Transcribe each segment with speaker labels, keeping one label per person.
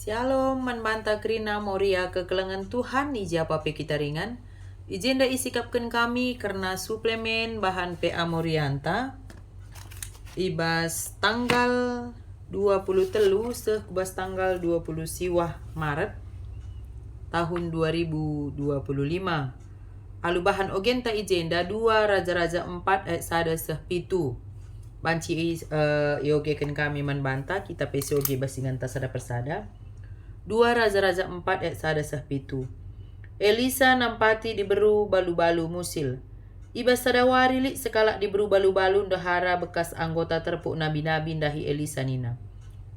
Speaker 1: Shalom, manbanta krina moria kekelengan Tuhan ijapa pe kita ringan. Izin da isikapkan kami karena suplemen bahan PA Morianta. Ibas tanggal 20 telu kubas tanggal 20 siwah Maret tahun 2025. Alu bahan ogenta ijenda 2 Raja-Raja 4 ayat sada pitu. Banci yogekan kami manbanta kita pesoge basingan tasada persada. 2 Raja-Raja 4 ayat sada pitu. Elisa nampati diberu balu-balu musil. Iba sadawari li sekala diberu balu-balu ndahara bekas anggota terpuk nabi-nabi dahi Elisa nina.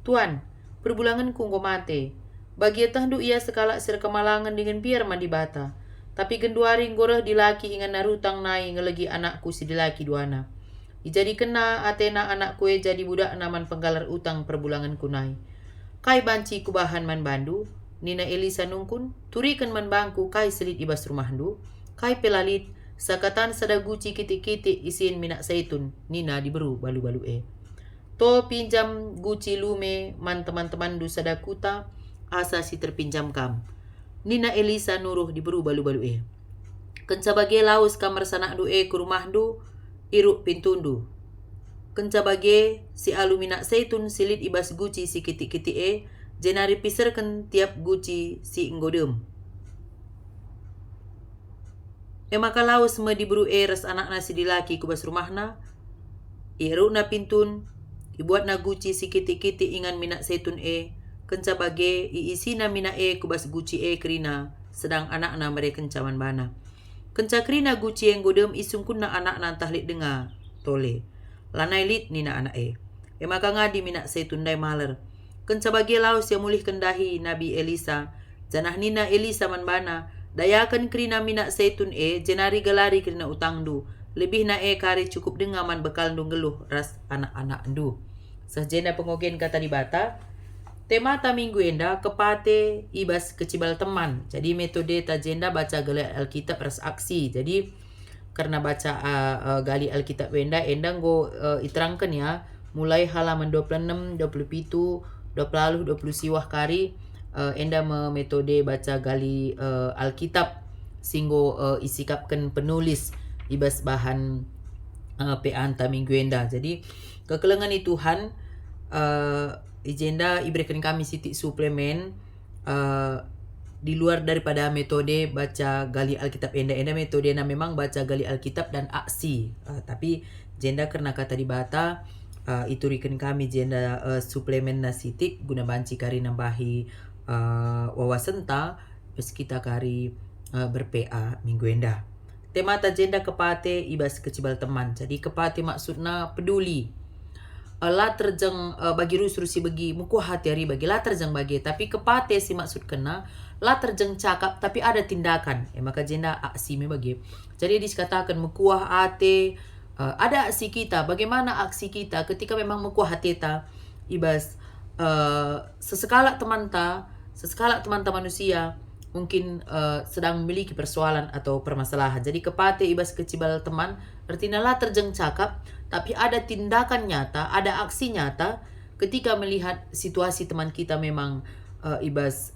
Speaker 1: Tuan, perbulangan kungko mate. Bagi tahdu ia sekala sir kemalangan dengan biar mandi bata. Tapi genduari ngoreh dilaki ingan narutang nai ngelegi anakku si dilaki duana. Ijadi kena Athena anakku jadi budak naman penggalar utang perbulangan kunai. Kai banci kubahan man bandu, Nina Elisa nungkun, turikan man bangku kai selit ibas rumahdu, kai pelalit, sakatan sada guci kiti-kiti isin minak zaitun, Nina diberu balu-balu. To pinjam guci lume man teman-teman du sada kuta, asa si terpinjam kam. Nina Elisa nuruh diberu balu-balu. Kenca bage laus kamar sanak du ke rumahdu, iruk pintundu. Kenca bage si alu minak zaitun silit ibas guci si kiti-kiti jenari piserkan tiap guci si nggodem. Maka laus me diburu res anak nasi dilaki kubas rumahna. Iruk na pintun, ibuat na guci si kiti-kiti ingan minak zaitun kenca bage iisi na minak kubas guci kerina sedang anak na mereka kencaman bana. Kenca kerina guci yang godem isungkun na anak na tahlik dengar tole. Lanai lit nina anak maka ngadi minak zaitun dai maler. Kenca bagi laus yang mulih kendahi Nabi Elisa. Janah nina Elisa manbana. Dayakan kerina minak zaitun jenari galari kerina utang du. Lebih na kari cukup dengaman bekal du geluh ras anak-anak du. Sejena pengogen kata di bata. Temata minggu enda kepate ibas kecibal teman. Jadi metode tajenda baca gali Alkitab ras aksi. Jadi karena baca gali Alkitab endang go iterangkan ya. Mulai halaman 26, 27, 20 siwah kari enda metode baca gali Alkitab singgo isikapkan penulis ibas bahan PA anta minggu enda. Jadi kekelengan itu Tuhan ijenda iberikan kami sitik suplemen di luar daripada metode baca gali Alkitab enda metode na memang baca gali Alkitab dan aksi. Tapi jenda karena kata di bata iturikan kami jenda suplemen na sitik guna banci kari nambahi wawasenta pas kita kari berPA minggu enda. Temata jenda kepate ibas kecibal teman. Jadi kepate maksudna peduli. La terjeng bagi rusi bagi muku hati hari bagi la terjeng bagi tapi kepate si maksud kena la terjeng cakap tapi ada tindakan maka jenda aksi me bagi. Jadi dikatakan mukuah ate ada aksi kita, bagaimana aksi kita ketika memang mukuah hati ta ibas sesekala teman manusia mungkin sedang memiliki persoalan atau permasalahan. Jadi kepate ibas kecibal teman artinya lah terjeng cakap tapi ada tindakan nyata, ada aksi nyata ketika melihat situasi teman kita memang ibas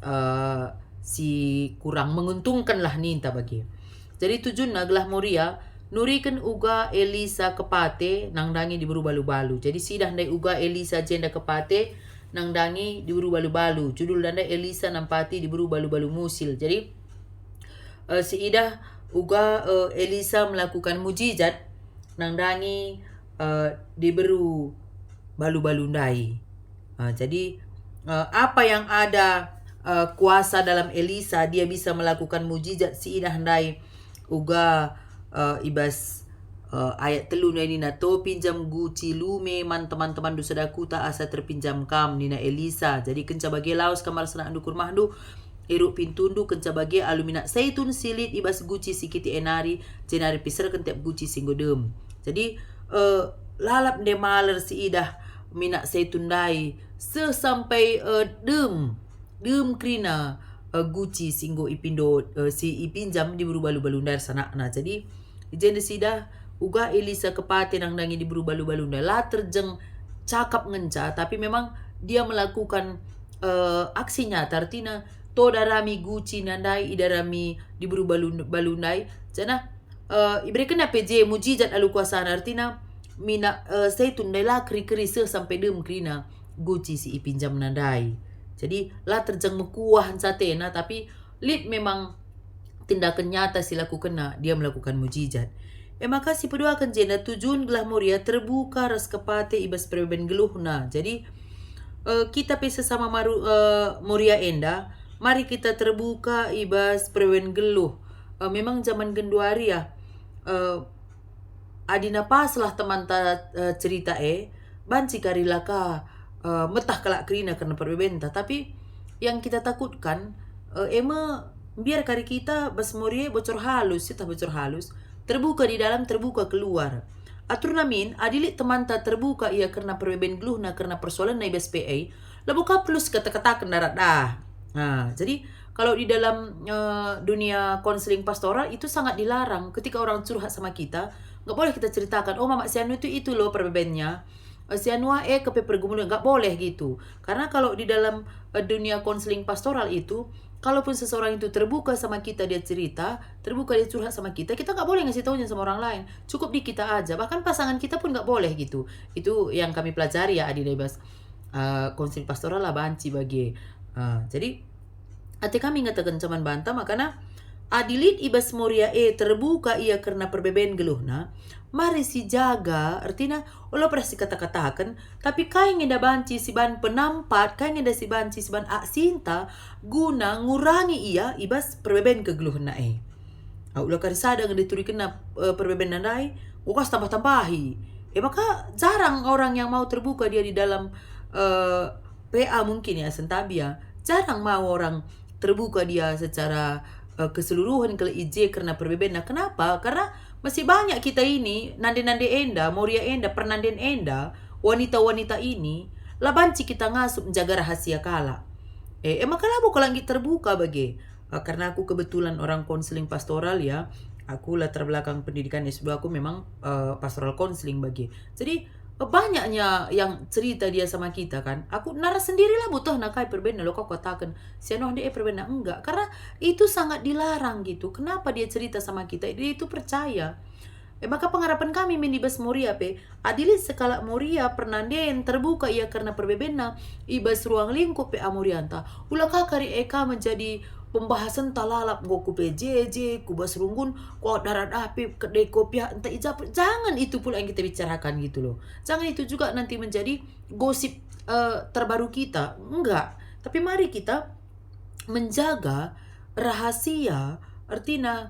Speaker 1: si kurang menguntungkan lah ninta bagi. Jadi tujuan naglah moria nurikan uga Elisa kepate nang dangi diburu balu-balu. Jadi sidah ndai uga Elisa jenda kepate nang dangi diburu balu-balu. Judul danda Elisa nampati diburu balu-balu musil. Jadi si idah uga Elisa melakukan mujizat nang dangi diburu balu-balu ndai. Jadi apa yang ada kuasa dalam Elisa, dia bisa melakukan mujizat si idah ndai uga ibas ayat telu nina to pinjam guci lume man teman-teman du sadaku ta asa terpinjam kam nina Elisa. Jadi kenca bagi laus kamar sana andu kurmahdu iruk pintundu kenca bagi alumina zaitun silit ibas guci sikiti enari jenari pisar kentep guci singgodem. Jadi lalap de maler si idah minak zaitun dai sesampai dem krina guci singgo ipindo si ipinjam di balu-balu ndar sana. Nah jadi jenda sidah uga Elisa kepate nang dangi di balu-balu ndar la terjeng cakap ngenca tapi memang dia melakukan aksi nyata artinya to darami guci nandai idarami diburu balunai jana ibre kena PJ mujizat alu kuasana artinya mina saya tundai lah keri sampai dem krina guci si ipinjam nandai jadi lah terjang mekuah satena tapi lit memang tindakan nyata si laku kena dia melakukan mujizat. Maka si pedoakan jenda tujuan gelah moria terbuka ras kepate ibas perben geluhna. Jadi kita sesama moria enda, mari kita terbuka ibas perben geluh. Memang zaman genduari ya, adina pas lah teman ta cerita banci karilaka metah kelak kerina karena perbenta. Tapi yang kita takutkan biar kari kita bas moria bocor halus, kita bocor halus. Terbuka di dalam, terbuka keluar. Atur namin, adilit teman tak terbuka ia karena perbeben geluhna karena persoalan na ibas PA, labuka plus kata-kata kendarat dah. Nah, jadi kalau di dalam dunia konseling pastoral itu sangat dilarang. Ketika orang curhat sama kita, nggak boleh kita ceritakan, oh mama si Anu itu loh perbebennya. Si Anu kepe pergumulan, nggak boleh gitu. Karena kalau di dalam dunia konseling pastoral itu, kalaupun seseorang itu terbuka sama kita, dia cerita, terbuka dia curhat sama kita nggak boleh ngasih taunya sama orang lain. Cukup di kita aja. Bahkan pasangan kita pun nggak boleh gitu. Itu yang kami pelajari ya di Debas konseling pastoral lah banci bagi. Jadi ate kami ngatakan cuman bantah makanya adilit ibas moria terbuka ia karena perbeben geluhna. Mari si jaga, artinya ulah pernah si kata-katakan, tapi kain ngeda banci si ban penampat, kain ngeda si banci si ban aksinta, guna ngurangi ia ibas perbeben kegeluhna ulah karisada ngeda turi kena perbeben nandai, ukas tambah-tambahi. Maka jarang orang yang mau terbuka dia di dalam PA mungkin ya, sentabia. Jarang mau orang terbuka dia secara keseluruhan ke IJ karena perbeben. Nah, kenapa? Karena masih banyak kita ini, nande-nande enda, moria enda, pernanden enda, wanita-wanita ini, labanci kita ngasup menjaga rahasia kala. Maka lah kalau kita terbuka bagi. Karena aku kebetulan orang konseling pastoral ya, aku latar belakang pendidikan S2 aku memang pastoral konseling bagi. Jadi banyaknya yang cerita dia sama kita kan. Aku naras sendirilah butuh nakai perbena lo kau katakan si anu dia perbena enggak karena itu sangat dilarang gitu. Kenapa dia cerita sama kita? Dia itu percaya. Maka pengharapan kami menibas moria adilit sekala moria pernanden terbuka ia karena perbebena ibas ruang lingkup amorianta. Ulah kakari eka menjadi pembahasan talalap goku PJJ, kubas runggun, kok darat api, kedai kopiah, entah ijab. Jangan itu pula yang kita bicarakan gitu loh. Jangan itu juga nanti menjadi gosip terbaru kita. Enggak. Tapi mari kita menjaga rahasia, artinya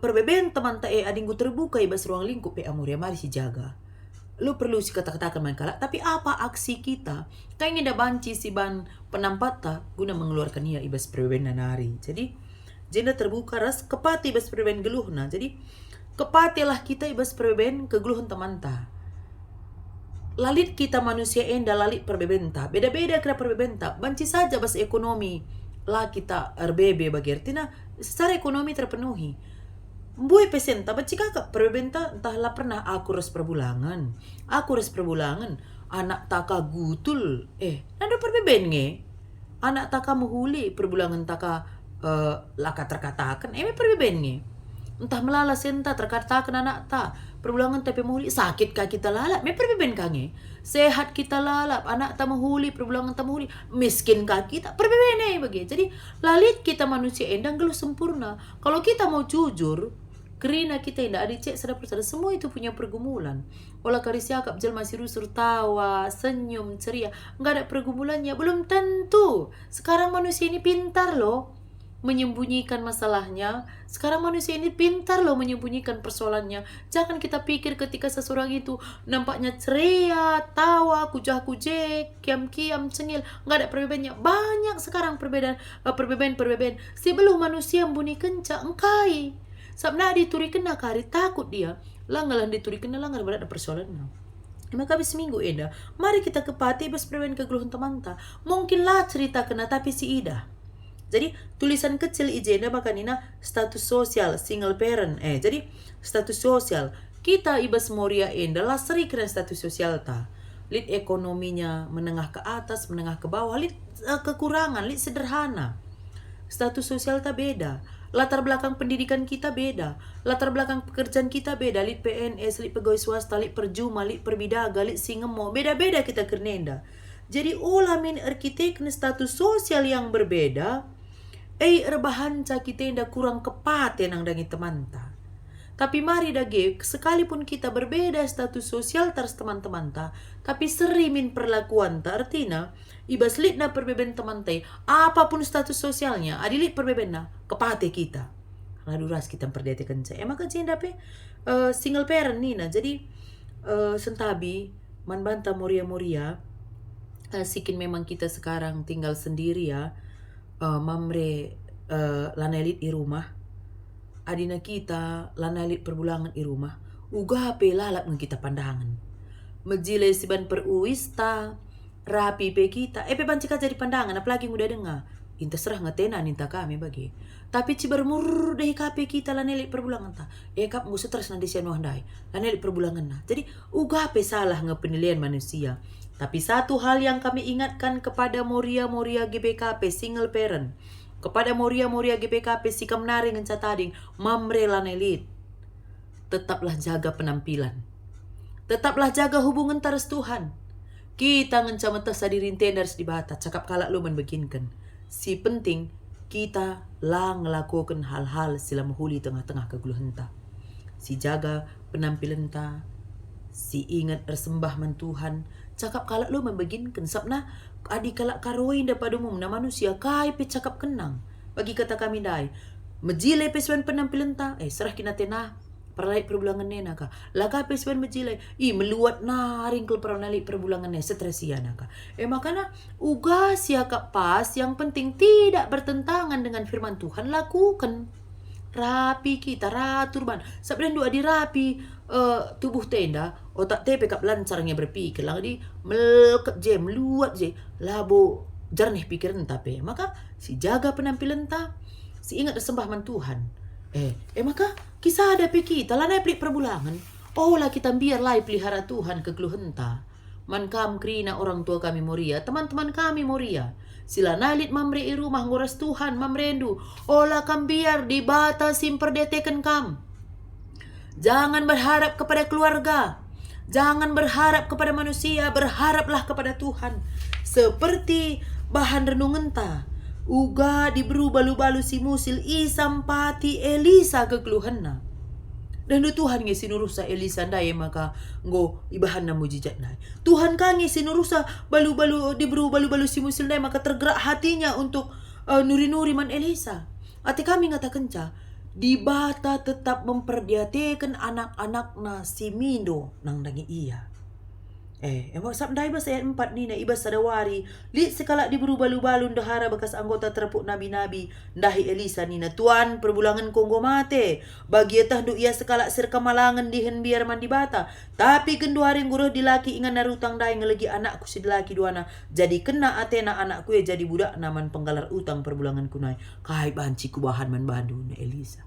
Speaker 1: perbeben teman tak adingku terbuka ibas ruang lingkup amuria, mari si jaga. Lu perlu si kata-katakan main kalak, tapi apa aksi kita? Kayak ngeda banci si ban penampata guna mengeluarkan ia ibas perbeben nanari. Jadi jenda terbuka ras kepati ibas perbeben geluhna. Jadi kepatilah kita ibas perbeben kegeluhan teman ta. Lalit kita manusia enda lalit perbebenta. Beda-beda kira perbebenta. Banci saja bas ekonomi lah kita RBB bagi artinya secara ekonomi terpenuhi. Boy pesenta baca kakak perbenta entahlah pernah aku res perbulangan anak taka gutul nado perbeben nge anak taka muhuli perbulangan taka laka terkatakan perbeben nge entah melala senta terkatakan anak ta perbulangan tapi muhuli sakit kah kita lalap perbeben kange sehat kita lalap anak ta muhuli perbulangan ta muhuli miskin kah kita perbeben bagi. Jadi lalit kita manusia endang geluh sempurna. Kalau kita mau jujur kerina kita tidak ada cek sadar semua itu punya pergumulan. Olah karisia kap jel masih rusur tawa, senyum, ceria, nggak ada pergumulannya. Belum tentu. Sekarang manusia ini pintar loh menyembunyikan masalahnya. Sekarang manusia ini pintar loh menyembunyikan persoalannya. Jangan kita pikir ketika seseorang itu nampaknya ceria, tawa, kujah-kujek, kiam-kiam, cengil, nggak ada perbedaannya. Banyak sekarang perbedaan. Sebelum manusia membunyi kencang, engkai. Sabna dituri kena kari takut dia. Langgalan dituri kena langgalan berada persoalan. Maka habis seminggu eda, mari kita kepati bas perben kegeluhan teman-teman. Mungkinlah cerita kena tapi si ida. Jadi tulisan kecil ijena makanina status sosial single parent. Jadi status sosial kita ibas moria enda lah seri kena status sosial ta. Lit ekonominya menengah ke atas, menengah ke bawah, lit kekurangan, lit sederhana. Status sosial tak beda. Latar belakang pendidikan kita beda. Latar belakang pekerjaan kita beda. Lit PNS, lit pegawai swasta, lit perjuma, lit perbidaga, lit singemo. Beda-beda kita kernenda. Jadi olah min arkitek status sosial yang berbeda. Erbahanca kita inda kurang kepate nang dangi temanta. Tapi mari dage, sekalipun kita berbeda status sosial tars teman-teman ta, tapi serimin perlakuan ta, artinya ibas lit na perbeben teman ta, apapun status sosialnya, adilit perbeben na kepate kita. Karena duras kita perdetekan saya. Maka cinta pe single parent nih nah. Jadi sentabi man banta moria-moria, sikin memang kita sekarang tinggal sendiri ya, mamre lanelit di rumah. Adina kita lanalit perbulangan i rumah, uga pe lalap ng kita pandangan. Majile siban peruista, rapi pe kita, pe banci ka jadi pandangan, apalagi muda dengar. Inta serah ngetena ninta kami bagi. Tapi cibar murur deh kape kita lanalit perbulangan ta. Kap ngu stres nanti siya nuhandai, lanalit perbulangan na. Jadi uga pe salah penilaian manusia. Tapi satu hal yang kami ingatkan kepada moria-moria GBKP single parent, kepada moria-moria GPKP sikam nari ngencatading mamre lanelit. Tetaplah jaga penampilan. Tetaplah jaga hubungan taras Tuhan. Kita ngencamata sadirin tenders di bata. Cakap kalak lu menbeginkan. Si penting kita lang ngelakukan hal-hal sila mahuli tengah-tengah keguluhan ta. Si jaga penampilan ta. Si ingat bersembah man Tuhan. Cakap kalak lu membeginkan. Sabna adi kalak karoin dapat umum na manusia kai pe cakap kenang. Bagi kata kami dai. Majile pesuan penampilan ta. Serah kina tenah. Perlait perbulangan nena ka. Laka pesuan majile. Meluat na ringkel perlait perbulangan nena. Setresiana ka. Makana uga siya ka pas. Yang penting tidak bertentangan dengan firman Tuhan. Lakukan. Rapi kita, ratur ban. Sabdan dua di rapi tubuh tenda, otak tepe kap lancarnya berpikir. Lang di melkep je, meluat je. Labo jernih pikiran tapi. Maka si jaga penampilan ta, si ingat sembah man Tuhan. Maka kisah ada kita, lanai pelik perbulangan. Lah kita biar lai pelihara Tuhan kekeluhan ta. Man kam krina orang tua kami moria, teman-teman kami moria. Sila nalit mamre i rumah nguras Tuhan mamrendu. Olah kam biar dibatasin perdeteken kam. Jangan berharap kepada keluarga. Jangan berharap kepada manusia. Berharaplah kepada Tuhan. Seperti bahan renungan ta. Uga diberi balu-balu si musil isampati Elisa kekeluhanna. Dan Tuhan nge sinurusa Elisa ndai maka ngo ibahan na mujizat ndai. Tuhan kan nge sinurusa balu-balu diberi balu-balu si musil ndai maka tergerak hatinya untuk nuri-nuri man Elisa. Ati kami ngatakan ca, di bata tetap memperdiatekan anak-anak na si Mindo nang dangi iya. Sabdai bahasa ayat 4 ni na ibas sadawari. Lit sekala diburu balu-balun dahara bekas anggota terpuk nabi-nabi. Ndahi Elisa ni na tuan perbulangan konggo mate. Bagi etah du ia sekala sirka malangan dihen biar mandi bata. Tapi gendu haring guruh dilaki ingan narutang dai ngelegi anakku si dilaki duana. Jadi kena atena anakku ya jadi budak naman penggalar utang perbulangan kunai. Kai banci kubahan man bandu na Elisa.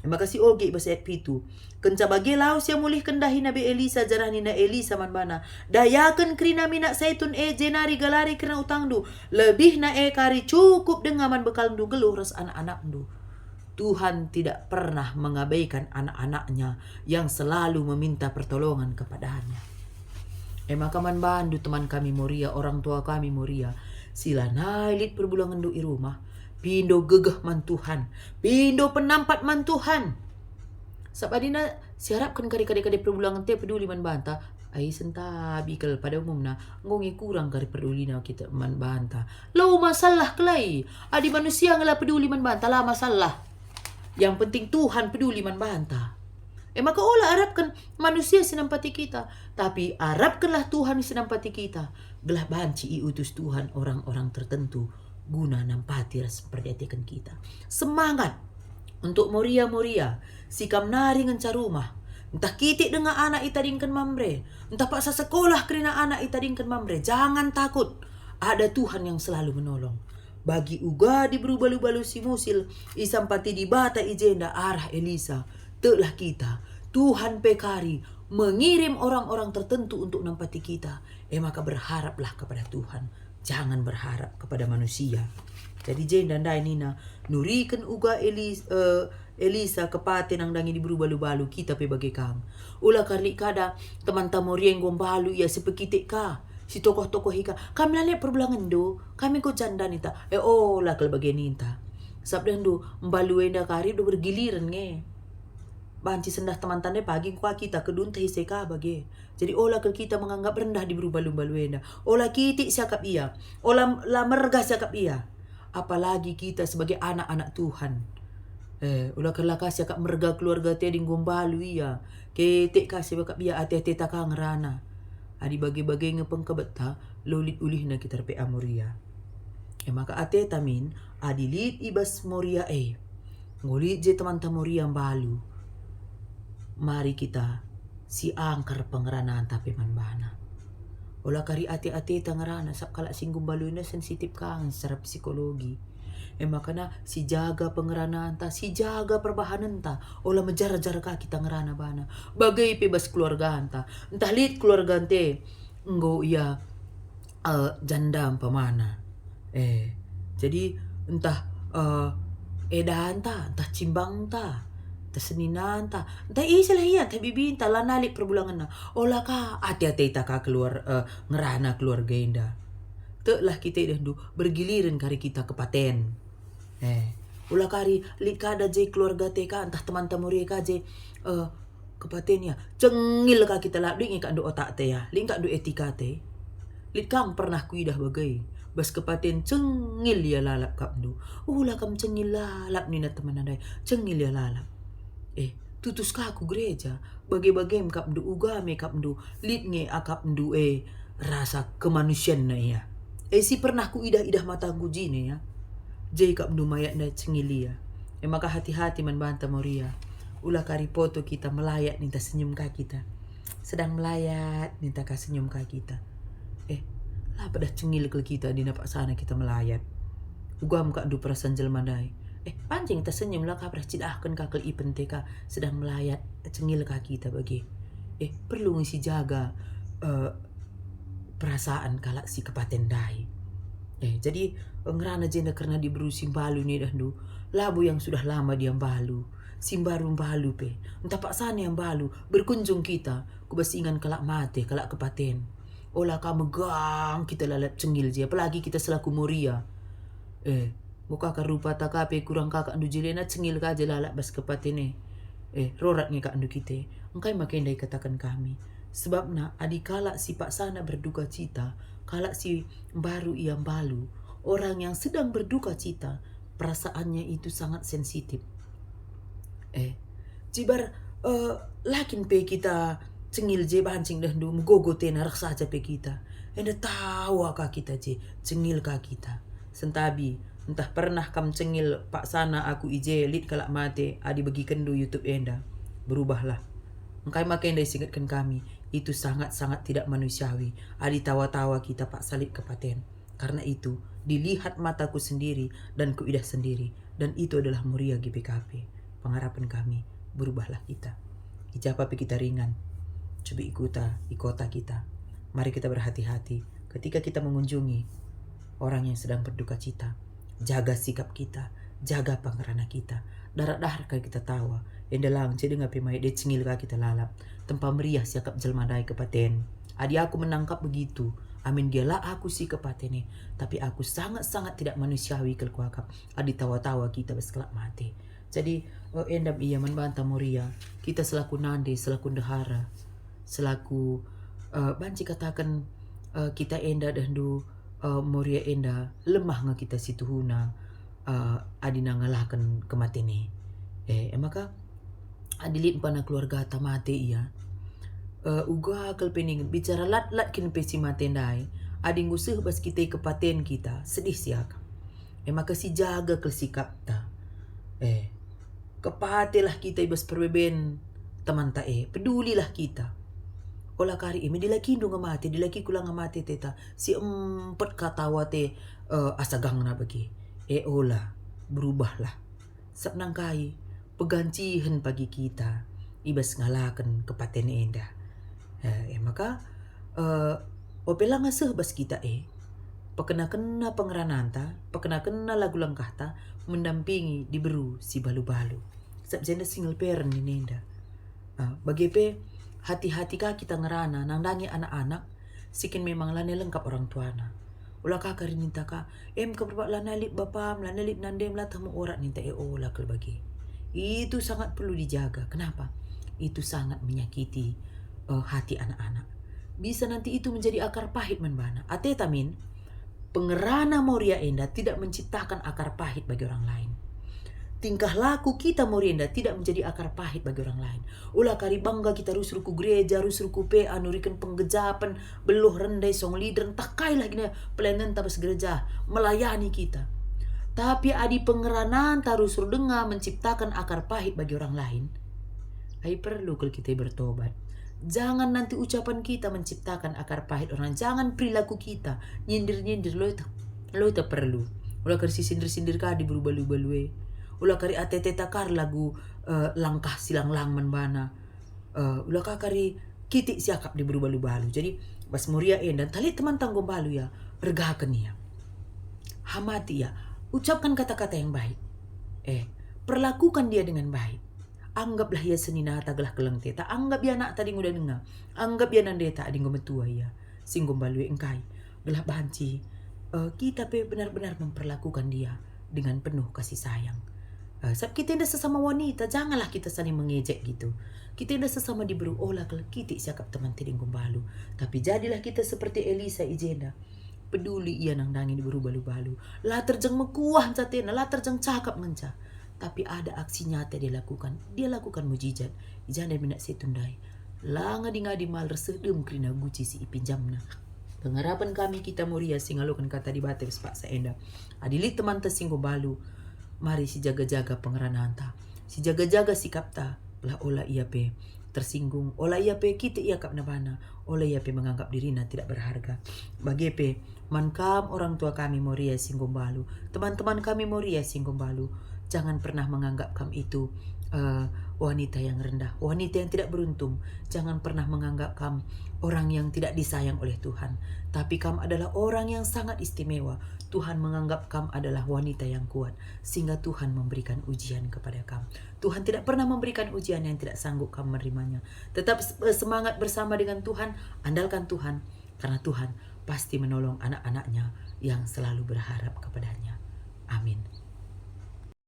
Speaker 1: Makasih oge bahasa ayat pitu. Kenca bagi laus yang mulih kendahi Nabi Elisa jarah nina Elisa man bana. Dayakan krina minak zaitun jenari galari kena utang du. Lebih na kari cukup dengan man bekal du geluh ras anak-anak du. Tuhan tidak pernah mengabaikan anak-anaknya yang selalu meminta pertolongan kepadanya. Maka man bandu teman kami moria, orang tua kami moria. Sila nailit perbulangan du i rumah. Pindo gegah man Tuhan. Pindo penampat man Tuhan. Sabadina siharapkan kade-kade perbulangan te peduli man banta. Sentabi kal pada umumna ngongi kurang kari peduli na kita man banta. Lau masalah kelai. Adi manusia ngala peduli man banta lah masalah. Yang penting Tuhan peduli man banta. Maka olah harapkan manusia sinampati kita. Tapi harapkanlah Tuhan sinampati kita. Gelah banci utus Tuhan orang-orang tertentu. Guna nampati ras perdiatekan kita. Semangat untuk moria-moria. Sikam nari ngenca rumah. Entah kitik dengan anak itadingkan mamre. Entah paksa sekolah kerana anak itadingkan mamre. Jangan takut. Ada Tuhan yang selalu menolong. Bagi uga diberi balu-balu si musil. Isampati di bata ijenda arah Elisa. Telah kita. Tuhan pekari. mengirim orang-orang tertentu untuk nampati kita, maka berharaplah kepada Tuhan. Jangan berharap kepada manusia. Jadi jenda dai nina nurikan uga Elisa kepate nang dangi diburu balu-balu kita pe bagai kang. Ula kali kada teman tamorieng gombalu ya sepekite ka. Si tokoh-tokoh ika kami lale perbulangan do kami ko janda nita lah kal bagai ninta. Sabdan do mbalu enda kari do bergiliran nge. Banci sendah teman tanda pagi kwa kita kedun tahi seka bagi. Jadi olah kal kita menganggap rendah di balu-balu enda. Olah kiti siakap iya. Olah la merga siakap iya. Apalagi kita sebagai anak-anak Tuhan. Ulah kala kasih kak merga keluarga te ding gombalu iya. Ketek kasih bakap iya ate-ate takang rana. Adi bagi-bagi ngepeng kebeta lolit ulih na kita pe amoria. Maka ate tamin adilit ibas moria ngulit je teman tamoria balu. Mari kita si angkar pengeranaan tapi manbana. Olah kari ate-ate tangerana sap kala singgum balu na sensitif kang secara psikologi. Makana si jaga pengeranaan ta, si jaga perbahanan ta. Olah menjar-jar kaki tangerana bana. Bagai pebas keluarga anta. Entah lihat keluarga ante. Enggo iya janda pemana. Jadi entah edahan ta, entah cimbang ta. Taseninan ta entah isalah iya ta bibinta la nalik perbulangan na olah ka ati-ati ta ka keluar ngerana keluarga enda lah kita dah bergiliran kari kita ke paten ulah kari likada je keluarga te ka entah teman tamuri ka je ke paten ya cengil ka kita lah ling ka do otak te ya ling ka do etika te lik kang pernah kuidah bagai bas kepaten cengil ya lalap kapdu ulah kam cengil lalap ni na teman andai cengil ya lalap tutus ka aku gereja bagai-bagai kapdu ugame kapdu litnge akapdu rasa kemanusiaan na ya si pernah ku idah-idah mata gujine ya jai kapdu mayat na cengilia maka hati-hati man banta moria ulah kari foto kita melayat ninta senyum ka kita sedang melayat ninta ka senyum ka kita lah pada cengil ke kita di napak sana kita melayat ugam ka du perasaan jelmandai pancing tersenyum lah kabrah cidahkan kakal ipen teka sedang melayat cengil kaki kita bagi perlu ngisi jaga perasaan kalak si kepaten dai jadi ngerana jenda karena diberi simbalu nih dah du labu yang sudah lama dia balu simbaru balu pe entah pak sana yang balu berkunjung kita kubasingan kalak mate kalak kepaten olah kamu gang kita lalap cengil je apalagi kita selaku moria muka karupa takape kurang kakak andu jelena cengil ka lalak bas kepatene rorat ni kak andu kite engkai makin dai katakan kami sebab na adikala si pak sana berduka cita kalak si baru ia balu orang yang sedang berduka cita perasaannya itu sangat sensitif cibar lakin pe kita cengil je bancing dah du gogo tena raksa aja pe kita enda tahu ka kita je cengil ka kita sentabi entah pernah kam cengil pak sana aku ije lit kalak mate adi bagi kendu YouTube enda berubahlah engkai makin dai singatkan kami itu sangat-sangat tidak manusiawi adi tawa-tawa kita pak salib kepaten karena itu dilihat mataku sendiri dan kuidah sendiri dan itu adalah muria GPKP pengharapan kami berubahlah kita ijapa kita ringan coba ikota kita mari kita berhati-hati ketika kita mengunjungi orang yang sedang berduka cita jaga sikap kita, jaga pangerana kita. Darat-darat kali kita tawa. Endalang jadi ngapi mai de cengil ka kita lalap. Tempa meriah siakap jelmadai kepaten. Adi aku menangkap begitu. Amin dialah aku si kepatene. Tapi aku sangat-sangat tidak manusiawi kelkuakap. Adi tawa-tawa kita beskelak mati. Jadi endam iya membantah moria. Kita selaku nande, selaku dehara. Selaku banci katakan kita enda dandu moria enda lemah nga kita situhuna adina ngalahkan kematene maka adilit pana keluarga tamate iya uga kalpening bicara lat-lat kin pesi matendai ading usah bas kita kepaten kita sedih siak maka si jaga kelsikap ta kepatilah kita ibas perbeben teman ta pedulilah kita olah kari ini dilaki indung ngamati dilaki kulang ngamati teta si empat katawa te asagang na bagi olah berubahlah sapnang kai pegancihan pagi kita ibas ngalakan kepaten enda Maka opela ngaseh bas kita pekena-kena pengerananta, pekena-kena lagu langkahta mendampingi di beru si balu-balu. Sab jenda single parent ni nenda. Bagepe hati-hati kah kita ngerana nandangi anak-anak sikin memang lane lengkap orang tuana. Ulah kakak minta ka keberbak lanalip bapam lanalip nandem lah tamu orang ninta olah bagi. Itu sangat perlu dijaga. Kenapa? Itu sangat menyakiti hati anak-anak. Bisa nanti itu menjadi akar pahit menbana. Atetamin pengerana Moria Enda tidak menciptakan akar pahit bagi orang lain. Tingkah laku kita Morienda tidak menjadi akar pahit bagi orang lain. Ulah kari bangga kita rusruku gereja, rusruku PA, nurikan penggejapan, beluh rendai, song leader, takai lagi pelayanan tabas gereja, melayani kita. Tapi adi pengeranan tarusur dengar menciptakan akar pahit bagi orang lain. Hai perlu kalau kita bertobat. Jangan nanti ucapan kita menciptakan akar pahit orang. Jangan perilaku kita nyindir-nyindir lo itu perlu. Ulah kari sindir-sindir ka di berubah-ubah ulah kari atete takar lagu langkah silang-lang menbana. Ulah kari kitik siakap di berubah-ubah. Jadi pas Moria dan tali teman tanggung balu ya, regakan ya. Hamati ya, ucapkan kata-kata yang baik. Perlakukan dia dengan baik. Anggaplah ia senina tagalah kelang teta. Anggap ia anak tadi udah dengar. Anggap ia nandeta adi ngometua ya. Singgom balu engkai. Gelah banci. Kita benar-benar memperlakukan dia dengan penuh kasih sayang. Saat kita ada sesama wanita, janganlah kita saling mengejek gitu. Kita ada sesama diberi olah kalau kita siakap teman tiding gombalu. Tapi jadilah kita seperti Elisa Ijenda. Peduli ia nang dangin diberi balu-balu. Lah terjeng mekuah catena, lah terjeng cakap ngenca. Tapi ada aksi nyata dia lakukan. Dia lakukan mujizat. Ijanda minak setundai. Lah ngadi-ngadi mal reseh dem krina guci si ipinjamna. Pengharapan kami kita Moria singalukan kata di bate Pak Saenda. Adili teman tersinggung balu. Mari si jaga-jaga pengerananta. Si jaga-jaga sikap ta. Lah olah ia pe tersinggung. Olah ia pe kita ia kap nabana. Olah ia pe menganggap dirinya tidak berharga. Bagi pe mankam orang tua kami Moria singgung balu. Teman-teman kami Moria singgung balu. Jangan pernah menganggap kami itu wanita yang rendah. Wanita yang tidak beruntung. Jangan pernah menganggap kami orang yang tidak disayang oleh Tuhan. Tapi kamu adalah orang yang sangat istimewa. Tuhan menganggap kamu adalah wanita yang kuat. Sehingga Tuhan memberikan ujian kepada kamu. Tuhan tidak pernah memberikan ujian yang tidak sanggup kamu menerimanya. Tetap semangat bersama dengan Tuhan. Andalkan Tuhan. Karena Tuhan pasti menolong anak-anaknya yang selalu berharap kepadanya. Amin.